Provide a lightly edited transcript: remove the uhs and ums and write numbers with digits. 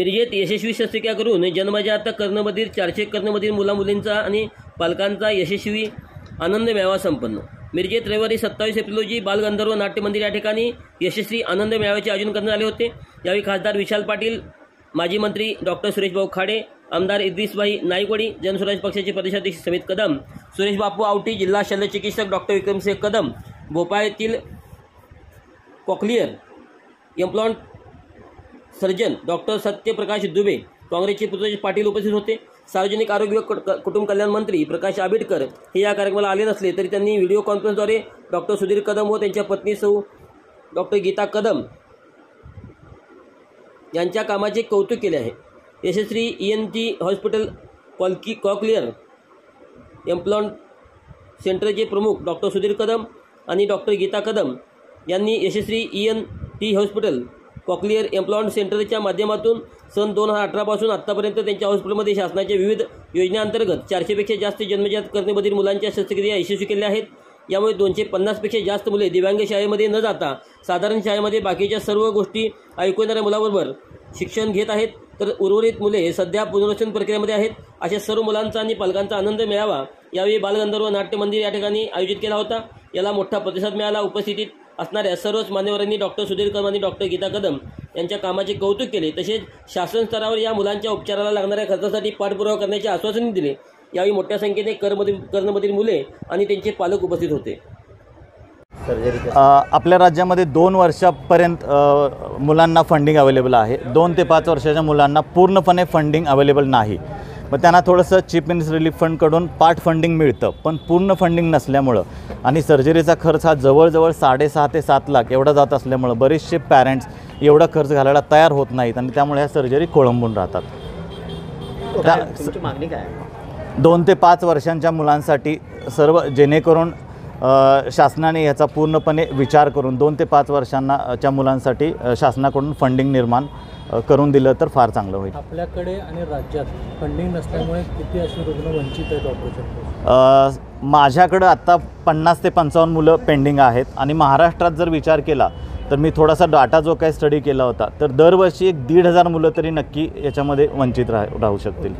मिरजेत यशस्वी शस्त्रक्रिया करून जन्मजात कर्णबधीर 400 कर्णबधीर मुलामुलींचा आणि पालकांचा यशस्वी आनंद मेळावा संपन्न। मिरजेत रविवारी 27 एप्रिल रोजी बालगंधर्व नाट्य मंदिर या ठिकाणी यशस्वी आनंद मेळाव्याचे आयोजन करण्यात आले होते। यावेळी खासदार विशाल पाटील, माजी मंत्री डॉक्टर सुरेशभाऊ खाडे, आमदार इद्रिसभाई नाईकवाडी, जनस्वराज पक्षाचे प्रदेशाध्यक्ष समित कदम, सुरेश बापू आवटी, जिल्हा शल्यचिकित्सक डॉक्टर विक्रमसिंह कदम, भोपाळ येथील cochlear implant surgeon doctor Satyaprakash Dubey, काँग्रेसचे पृथ्वीराज पाटील उपस्थित होते। सार्वजनिक आरोग्य व कुटुंब कल्याण मंत्री प्रकाश आंबेडकर हे या कार्यक्रमाला आले नसले तरी त्यांनी व्हिडिओ कॉन्फरन्सद्वारे डॉक्टर सुधीर कदम व त्यांच्या पत्नी सौ डॉक्टर गीता कदम यांच्या कामाचे कौतुक केले आहे। यशस्वी ENT हॉस्पिटल कॉक्लियर इम्प्लांट सेंटरचे प्रमुख डॉक्टर सुधीर कदम आणि डॉक्टर गीता कदम यांनी यशस्वी ENT हॉस्पिटल कॉक्लियर इम्प्लांट सेंटरच्या माध्यमातून सन 2018 पासून आत्तापर्यंत त्यांच्या हॉस्पिटलमध्ये शासनाच्या विविध योजनेअंतर्गत 400 पेक्षा जास्त जन्मजात कर्णबधीर मुलांच्या शस्त्रक्रिया यशस्वी केल्या आहेत। यामुळे 250 पेक्षा जास्त मुले दिव्यांग शाळेमध्ये न जाता साधारण शाळेमध्ये बाकीच्या सर्व गोष्टी ऐकू येणाऱ्या मुलाबरोबर शिक्षण घेत आहेत, तर उर्वरित मुले सध्या पुनर्वसन प्रक्रियेमध्ये आहेत। अशा सर्व मुलांचा आणि पालकांचा आनंद मेळावा यावेळी बालगंधर्व नाट्य मंदिर या ठिकाणी आयोजित केला होता। याला मोठा प्रतिसाद मिळाला। उपस्थितीत असणाऱ्या सर्वच मान्यवरांनी डॉक्टर सुधीर कदम आणि डॉक्टर गीता कदम यांच्या कामाचे कौतुक केले। तसेच शासन स्तरावर या मुलांच्या उपचाराला लागणाऱ्या खर्चासाठी पाठपुरावा करण्याचे आश्वासन दिले। यावेळी मोठ्या संख्येने कर्णबधीर मुले आणि त्यांचे पालक उपस्थित होते। आपल्या राज्यामध्ये 2 वर्षापर्यंत मुलांना फंडिंग अवेलेबल आहे। 2 ते 5 वर्षाच्या मुलांना पूर्णपणे फंडिंग अवेलेबल नाही। मग त्यांना थोडंसं चीफ मिनिस्टर रिलीफ फंडकडून पार्ट फंडिंग मिळतं, पण पूर्ण फंडिंग नसल्यामुळं आणि सर्जरीचा खर्च हा जवळजवळ 6.5 ते 7 लाख एवढा जात असल्यामुळं बरेचसे पॅरेंट्स एवढा खर्च घालायला तयार होत नाहीत आणि त्यामुळे ह्या सर्जरी खोळंबून राहतात। तुमची मागणी काय? 2 ते 5 वर्षांच्या मुलांसाठी सर्व जेणेकरून शासनाने याचा पूर्णपणे विचार करून 2 ते 5 वर्षांच्या मुलांसाठी शासनाकडून फंडिंग निर्माण करून दिलं तर फार चांगलं होईल। आपल्याकडे आणि राज्यात फंडिंग नसल्यामुळे किती असे रुग्ण वंचित आहेत ऑपरेशन? माझ्याकडं आत्ता 50 ते 55 मुलं पेंडिंग आहेत आणि महाराष्ट्रात जर विचार केला तर मी थोडासा डाटा जो काही स्टडी केला होता तर दरवर्षी 1,500 मुलं तरी नक्की याच्यामध्ये वंचित राहू शकतील।